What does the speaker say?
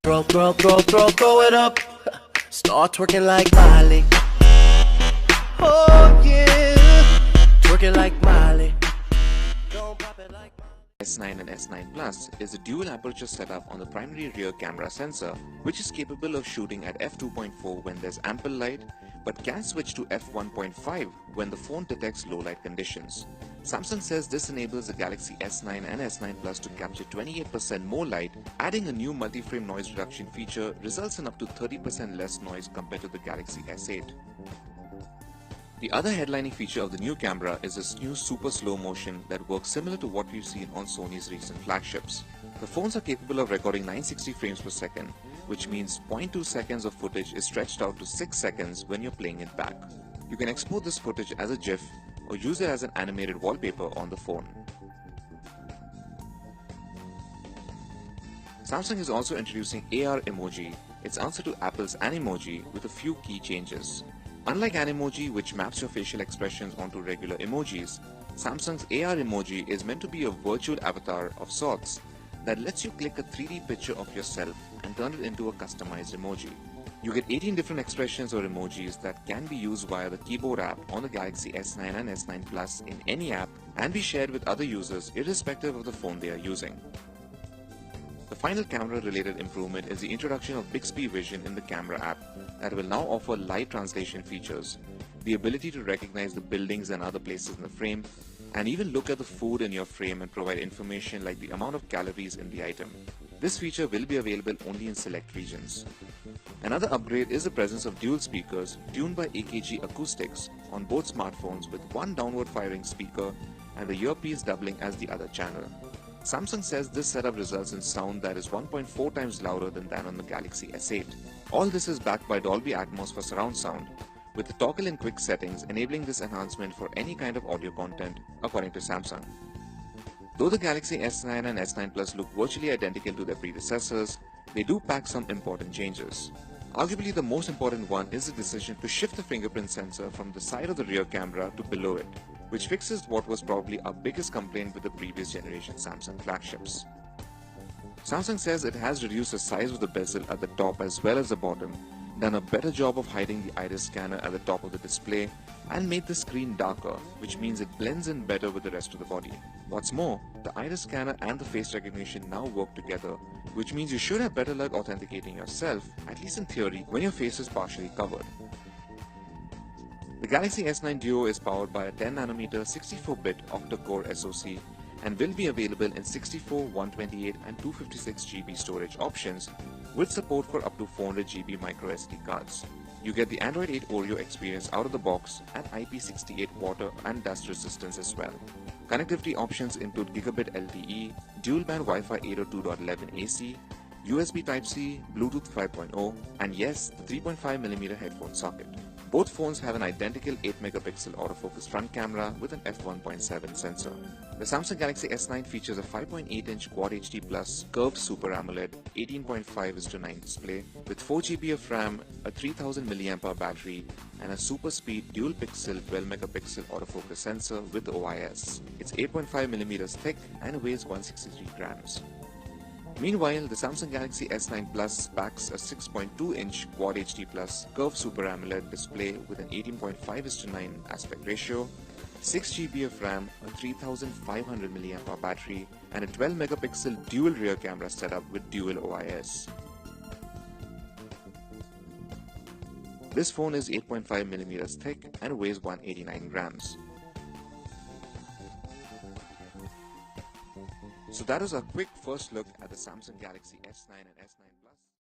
Throw it up. Start twerking like Miley. Oh yeah, twerking like Miley. Don't pop it like S9 and S9 Plus is a dual aperture setup on the primary rear camera sensor, which is capable of shooting at f2.4 when there's ample light, but can switch to f1.5 when the phone detects low light conditions. Samsung says this enables the Galaxy S9 and S9 Plus to capture 28% more light. Adding a new multi-frame noise reduction feature results in up to 30% less noise compared to the Galaxy S8. The other headlining feature of the new camera is this new super slow motion that works similar to what we've seen on Sony's recent flagships. The phones are capable of recording 960 frames per second, which means 0.2 seconds of footage is stretched out to 6 seconds when you're playing it back. You can export this footage as a GIF or use it as an animated wallpaper on the phone. Samsung is also introducing AR Emoji, its answer to Apple's Animoji, with a few key changes. Unlike Animoji, which maps your facial expressions onto regular emojis, Samsung's AR Emoji is meant to be a virtual avatar of sorts that lets you click a 3D picture of yourself and turn it into a customized emoji. You get 18 different expressions or emojis that can be used via the keyboard app on the Galaxy S9 and S9 Plus in any app and be shared with other users irrespective of the phone they are using. The final camera-related improvement is the introduction of Bixby Vision in the camera app that will now offer live translation features, the ability to recognize the buildings and other places in the frame, and even look at the food in your frame and provide information like the amount of calories in the item. This feature will be available only in select regions. Another upgrade is the presence of dual speakers tuned by AKG Acoustics on both smartphones with one downward-firing speaker and the earpiece doubling as the other channel. Samsung says this setup results in sound that is 1.4 times louder than that on the Galaxy S8. All this is backed by Dolby Atmos for surround sound, with the toggle and quick settings enabling this enhancement for any kind of audio content, according to Samsung. Though the Galaxy S9 and S9 Plus look virtually identical to their predecessors, they do pack some important changes. Arguably the most important one is the decision to shift the fingerprint sensor from the side of the rear camera to below it, which fixes what was probably our biggest complaint with the previous generation Samsung flagships. Samsung says it has reduced the size of the bezel at the top as well as the bottom, done a better job of hiding the iris scanner at the top of the display, and made the screen darker, which means it blends in better with the rest of the body. What's more, the iris scanner and the face recognition now work together, which means you should have better luck authenticating yourself, at least in theory, when your face is partially covered. The Galaxy S9 Duo is powered by a 10nm 64-bit octa-core SoC and will be available in 64, 128 and 256GB storage options with support for up to 400GB microSD cards. You get the Android 8 Oreo experience out of the box and IP68 water and dust resistance as well. Connectivity options include Gigabit LTE, dual-band Wi-Fi 802.11 AC, USB Type-C, Bluetooth 5.0, and yes, the 3.5mm headphone socket. Both phones have an identical 8MP autofocus front camera with an f1.7 sensor. The Samsung Galaxy S9 features a 5.8-inch Quad HD Plus curved Super AMOLED 18.5:9 display with 4GB of RAM, a 3000 mAh battery, and a super speed dual-pixel 12MP autofocus sensor with OIS. It's 8.5mm thick and weighs 163 grams. Meanwhile, the Samsung Galaxy S9 Plus packs a 6.2-inch Quad HD Plus curved Super AMOLED display with an 18.5:9 aspect ratio, 6GB of RAM, a 3500 mAh battery, and a 12MP dual rear camera setup with dual OIS. This phone is 8.5mm thick and weighs 189 grams. So that is a quick first look at the Samsung Galaxy S9 and S9 Plus.